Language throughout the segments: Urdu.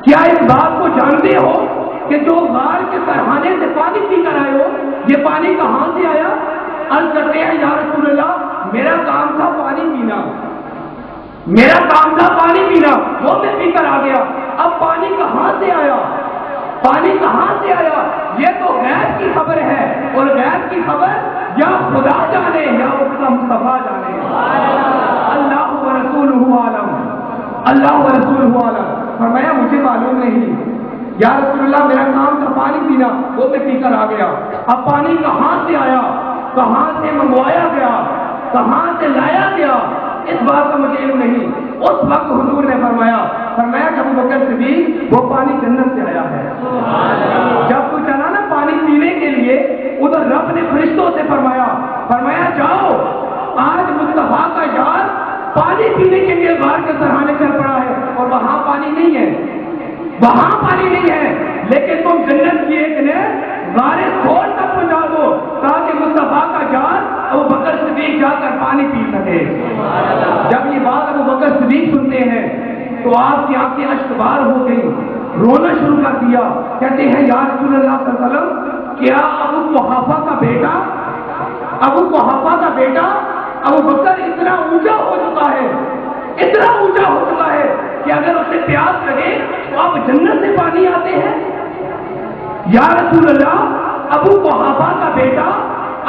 کیا اس بات کو جانتے ہو کہ جو غار کے سرحانے سے پانی پی کر آئے ہو، یہ پانی کہاں سے آیا؟ عرض کرتے ہیں یا رسول اللہ میرا کام تھا پانی پینا، میرا کام تھا پانی پینا، وہ میں پی کر آ گیا، اب پانی کہاں سے آیا؟ پانی کہاں سے آیا؟ یہ تو غیب کی خبر ہے، اور غیب کی خبر یا خدا جانے یا اس کا مصطفیٰ جانے۔ اللہ و رسولہ عالم، اللہ و رسولہ عالم۔ فرمایا مجھے معلوم نہیں یا رسول اللہ، میرا کام تھا پانی پینا، وہ میں پی کر آ گیا، اب پانی کہاں سے آیا، کہاں سے منگوایا گیا، کہاں سے لایا گیا، اس بات کا مجھے علم نہیں۔ اس وقت حضور نے فرمایا کہ ابو بکر صدیق وہ پانی جنت سے آیا ہے۔ جب تو چلا نا پانی پینے کے لیے، ادھر رب نے فرشتوں سے فرمایا جاؤ، آج مصطفیٰ کا یار پانی پینے کے لیے غار کے سرحانے چل پڑا ہے، اور وہاں پانی نہیں ہے، وہاں پانی نہیں ہے، لیکن تم جنت کی ایک نے غار کھول تک پہنچا دو تاکہ مصطفیٰ کا یار ابو بکر صدیق جا کر پانی پی سکے۔ جب یہ بات ابو بکر صدیق سنتے ہیں تو آپ کی آنکھیں اشکبار ہو گئی، رونا شروع کر دیا، کہتے ہیں یا رسول اللہ صلی اللہ علیہ وسلم کیا ابو قحافہ کا بیٹا ابو بکر اتنا اونچا ہو چکا ہے، اتنا اونچا ہو چکا ہے کہ اگر اسے پیاس لگے تو آپ جنت سے پانی آتے ہیں؟ یا رسول اللہ ابو قحافہ کا بیٹا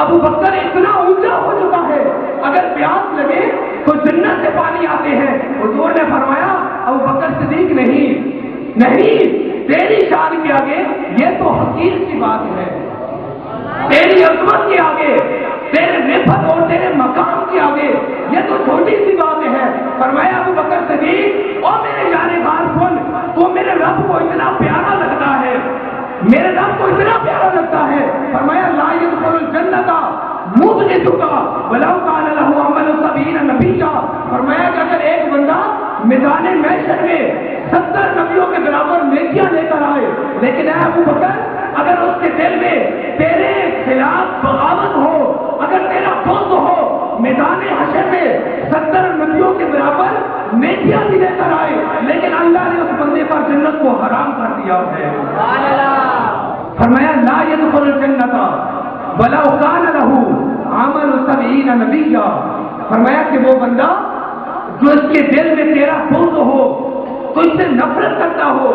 ابو بکر اتنا اونچا ہو چکا ہے، اگر پیاس لگے تو جنت سے پانی آتے ہیں۔ حضور نے فرمایا ابو بکر صدیق نہیں، تیری شان کے آگے یہ تو حقیر سی بات ہے، تیری عظمت کے آگے، تیرے نفت اور تیرے مقام کے آگے یہ تو چھوٹی سی بات ہے۔ فرمایا ابو بکر صدیق اور میرے جانے بار سن، تو میرے رب کو اتنا پیارا لگتا ہے، میرے رب کو اتنا پیارا لگتا ہے، فرمایا لا يدخل الجنت مبغضک ولو کان له عمل 70 نبیا۔ فرمایا کہ اگر ایک بندہ میدان محشر میں 70 نبیوں کے برابر نیکیاں لے کر آئے، لیکن اے ابو بکر اگر اس کے دل میں تیرے خلاف بغاوت ہو، اگر تیرا بغض ہو، میدان حشر میں 70 نبیوں کے برابر نیکیاں بھی لے کر آئے، لیکن اللہ نے اس بندے پر جنت کو حرام کر دیا ہے۔ فرمایا لا يدخل الجنت ولو كان له عمل 70 نبیا۔ فرمایا کہ وہ بندہ جو اس کے دل میں تیرا بغض ہو، تو اس سے نفرت کرتا ہو،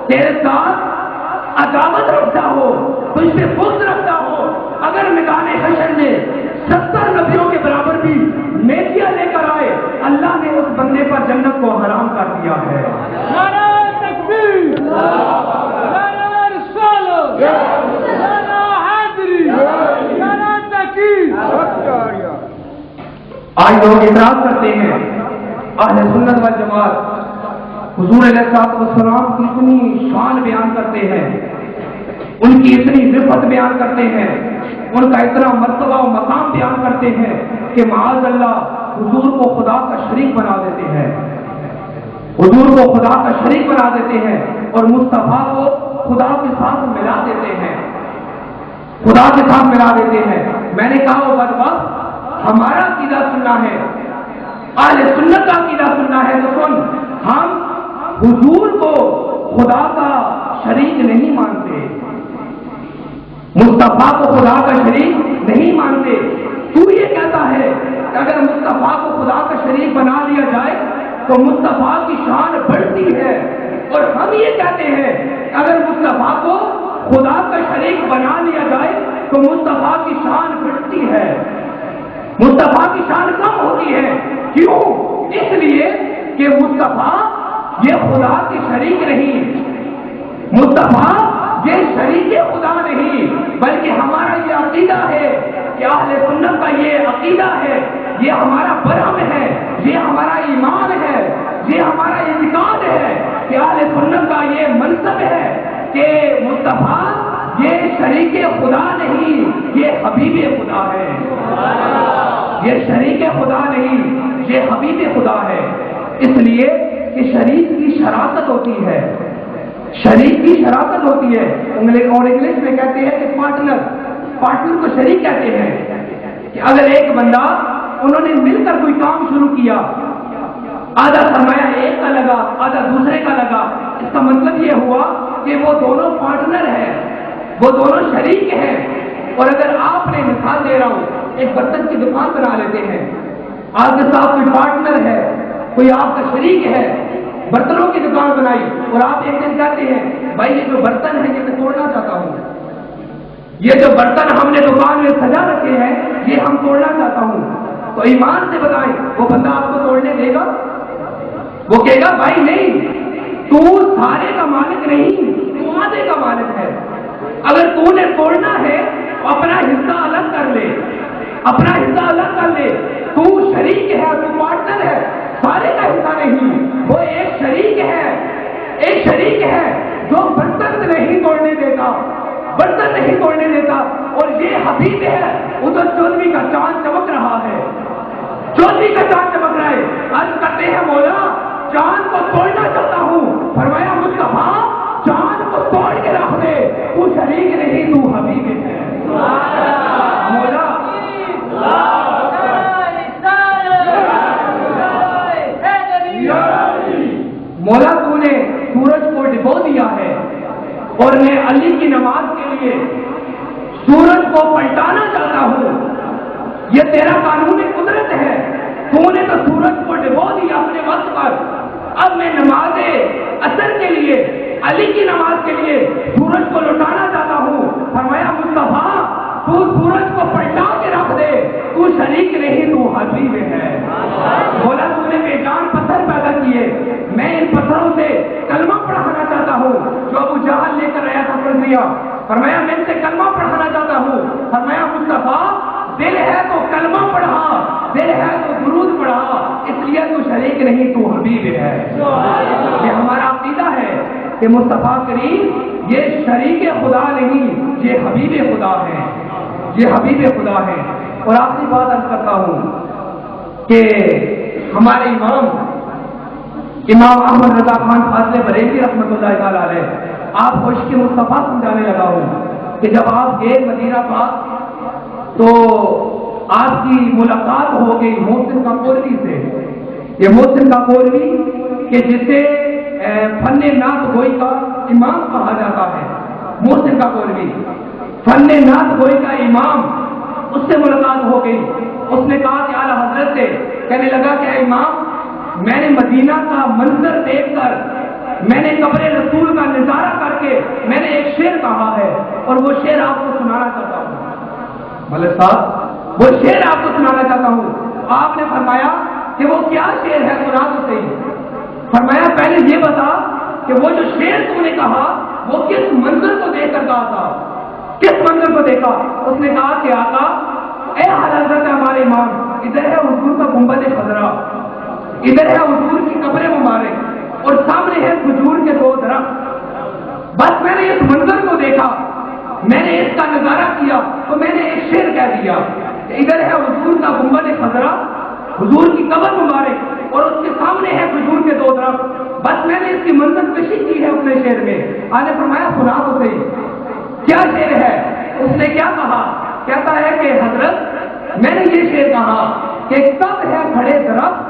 تیرے ساتھ عداوت رکھتا ہو، تو اس سے بغض رکھتا ہو، اگر میدان حشر میں 70 نبیوں کے برابر بھی نیکیاں لے کر آئے، اللہ نے اس بندے پر جنت کو حرام کر دیا ہے۔ نعرہ تکبیر، نعرہ رسالت، نعرہ حیدری، نعرہ تحقیق۔ آج لوگ اعتراض کرتے ہیں، اہل سنت والجماعت حضور علیہ الصلوۃ والسلام کی اتنی شان بیان کرتے ہیں، ان کی اتنی رفعت بیان کرتے ہیں، ان کا اتنا مرتبہ و مقام بیان کرتے ہیں کہ معاذ اللہ حضور کو خدا کا شریک بنا دیتے ہیں، حضور کو خدا کا شریک بنا دیتے ہیں، اور مصطفیٰ کو خدا کے ساتھ ملا دیتے ہیں، خدا کے ساتھ ملا دیتے ہیں۔ میں نے کہا وہ بدبخت ہمارا عقیدہ سننا ہے، اہل سنت کا عقیدہ سننا ہے، تو سن، ہم حضور کو خدا کا شریک نہیں مانتے، مصطفیٰ کو خدا کا شریک نہیں مانتے۔ تو یہ کہتا ہے کہ اگر مصطفیٰ کو خدا کا شریک بنا لیا جائے تو مصطفیٰ کی شان بڑھتی ہے، اور ہم یہ کہتے ہیں کہ اگر مصطفیٰ کو خدا کا شریک بنا لیا جائے تو مصطفیٰ کی شان بڑھتی ہے، مصطفیٰ کی شان کم ہوتی ہے۔ کیوں؟ اس لیے کہ مصطفیٰ یہ خدا کی شریک نہیں، مصطفیٰ یہ شریک خدا نہیں، بلکہ ہمارا یہ عقیدہ ہے کہ اہل سنت کا یہ عقیدہ ہے، یہ ہمارا برہم ہے، یہ ہمارا ایمان ہے، یہ ہمارا اعتقاد ہے کہ اہل سنت کا یہ منصب ہے کہ مصطفیٰ یہ شریک خدا نہیں، یہ حبیب خدا ہے، یہ شریک خدا نہیں، یہ حبیب خدا ہے۔ اس لیے کہ شریک کی شراکت ہوتی ہے، شریک کی شراکت ہوتی ہے، اور انگلش میں کہتے ہیں کہ پارٹنر کو شریک کہتے ہیں، کہ اگر ایک بندہ انہوں نے مل کر کوئی کام شروع کیا، آدھا سرمایہ ایک کا لگا آدھا دوسرے کا لگا. اس کا مطلب یہ ہوا کہ وہ دونوں پارٹنر ہیں, وہ دونوں شریک ہیں. اور اگر آپ نے مثال دے رہا ہوں, ایک برتن کی دکان بنا لیتے ہیں, آپ کے ساتھ کوئی پارٹنر ہے, کوئی آپ کا شریک ہے, برتنوں کی دکان بنائی, اور آپ ایک دن کہتے ہیں بھائی یہ جو برتن ہے یہ میں توڑنا چاہتا ہوں, یہ جو برتن ہم نے دکان میں سجا رکھے ہیں یہ ہم توڑنا چاہتا ہوں. تو ایمان سے بتائیں وہ بندہ آپ کو توڑنے دے گا؟ وہ کہے گا بھائی نہیں, تو سارے کا مالک نہیں, تو آدھے کا مالک ہے. اگر تو نے توڑنا ہے تو اپنا حصہ الگ کر لے, اپنا حصہ الگ کر لے. تو شریک ہے, تو پارٹنر ہے, سارے کا حصہ نہیں. وہ ایک شریک ہے, ایک شریک ہے جو برتن نہیں توڑنے دیتا, برتن نہیں توڑنے دیتا. اور یہ حبیب ہے, ادھر 14ویں کا چاند چمک رہا ہے, 14ویں کا چاند چمک رہا ہے. عرض کرتے ہیں مولا چاند کو توڑنا چاہتا ہوں. فرمایا مصطفیٰ چاند کو توڑ کے رکھ دے, تو شریک نہیں تو حبیب ہے. مولا مولا تو نے سورج کو ڈبو دیا ہے, اور میں علی کی نماز کے لیے سورج کو پلٹانا چاہتا ہوں. یہ تیرا قانون قدرت ہے, تو نے تو سورج کو ڈبو دیا اپنے وقت پر. اب میں نماز عصر کے لیے, علی کی نماز کے لیے سورج کو لوٹانا چاہتا ہوں. فرمایا مصطفیٰ تو سورج کو پلٹا کے رکھ دے, تو شریک نہیں تو حبیب ہے. بولا تو نے بے جان پتھر پیدا کیے, میں ان پتھروں سے کلمہ پڑھانا چاہتا ہوں جو ابو جہل لے کر آیا تھا پڑھیا. فرمایا میں ان سے کلمہ پڑھانا چاہتا ہوں. فرمایا مصطفیٰ دل ہے تو کلمہ پڑھا, دل ہے تو درود پڑھا, اس لیے تو شریک نہیں تو حبیب ہے. یہ ہمارا عقیدہ ہے کہ مصطفیٰ کریم یہ شریک خدا نہیں, یہ حبیب خدا ہے, یہ حبیب خدا ہے. اور آخری بات عرض کرتا ہوں کہ ہمارے امام احمد رضا خان فاضل بریلوی رحمۃ اللہ تعالی علیہ, آپ کو عشق مصطفیٰ سمجھانے لگا ہوں کہ جب آپ گئے مدینہ پاک تو آپ کی ملاقات ہو گئی محسن کاکوروی سے. یہ محسن کاکوروی کہ جسے فن نعت گوئی کا امام کہا جاتا ہے, محسن کاکوروی فن نعت گوئی کا امام, اس سے ملاقات ہو گئی. اس نے کہا کہ اعلیٰ حضرت سے, کہنے لگا کہ امام میں نے مدینہ کا منظر دیکھ کر, میں نے قبر رسول کا نظارہ کر کے میں نے ایک شعر کہا ہے, اور وہ شعر آپ کو سنانا چاہتا ہوں. ملک صاحب وہ شعر آپ کو سنانا چاہتا ہوں. آپ نے فرمایا کہ وہ کیا شعر ہے, سنا تو صحیح. فرمایا پہلے یہ بتا کہ وہ جو شعر تم نے کہا وہ کس منظر کو دیکھ کر کہا تھا, کس منظر کو دیکھا؟ اس نے کہا کہ آقا اے حضرت ہمارے امام, ادھر ہے حضور کا گنبد خضرا, ادھر ہے حضور کی قبر مبارک, اور سامنے ہے کھجور کے 2 درخت. بس میں نے اس منظر کو دیکھا, میں نے اس کا نظارہ کیا تو میں نے ایک شعر کہہ دیا کہ ادھر ہے حضور کا گنبد خضرا, حضور کی قبر مبارک, اور اس کے سامنے ہے کھجور کے 2 درخت. بس میں نے اس کی منظر کشی کی ہے اپنے شعر میں. آپ نے فرمایا سنا تو صحیح, کیا شعر ہے؟ اس نے کیا کہا؟ کہتا ہے کہ حضرت میں نے یہ شعر کہا کہ کب ہے کھڑے درخت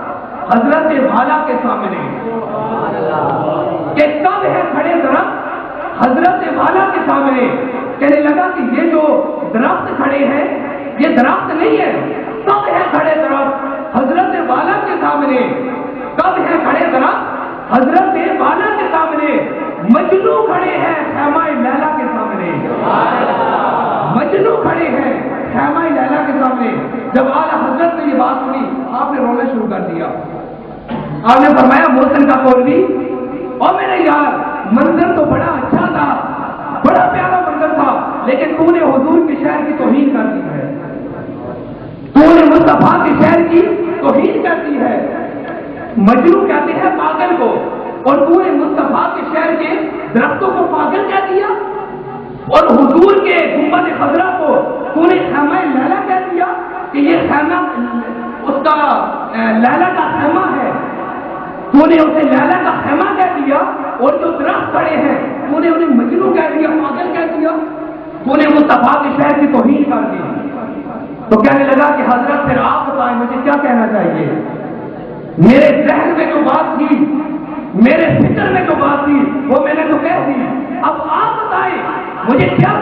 حضرت والا کے سامنے, کہ کب ہے کھڑے درخت حضرت والا کے سامنے. کہنے لگا کہ یہ جو درخت کھڑے ہیں یہ درخت نہیں ہے, کب ہے کھڑے درخت حضرت والا کے سامنے, کب ہے کھڑے درخت حضرت والا کے سامنے. مجنو کھڑے ہیں خیمہ لیلا کے سامنے, مجنو کھڑے ہیں خیمہ لیلا کے سامنے. جب اعلیٰ حضرت نے یہ بات سنی آپ نے رونا شروع کر دیا. آپ نے فرمایا محسن کاکوروی اور میرے یار منظر تو بڑا اچھا تھا, بڑا پیارا منظر تھا, لیکن تو نے حضور کے شہر کی توہین کر دی ہے, تو نے مصطفیٰ کے شہر کی توہین کر دی ہے. مجنو کہتے ہیں پاگل کو, اور تو نے مصطفیٰ کے شہر کے درختوں کو پاگل کہہ دیا, اور حضور کے گنبد خضرا کو تو نے خیمہ لیلا کہہ دیا کہ یہ خیمہ اس کا لیلا کا خیمہ ہے. تو نے اسے لیلا کا خیمہ کہہ دیا, اور جو درخت کھڑے ہیں تو نے انہیں مجنو کہہ دیا, پاگل کہہ دیا. تو نے مصطفیٰ کے شہر کی توہین کر دی. تو کہنے لگا کہ حضرت پھر آپ بتائیں مجھے کیا کہنا چاہیے. میرے ذہن میں جو بات تھی، میرے فکر میں جو بات تھی، وہ میں نے تو کہہ دی. اب آپ بتائیں مجھے کیا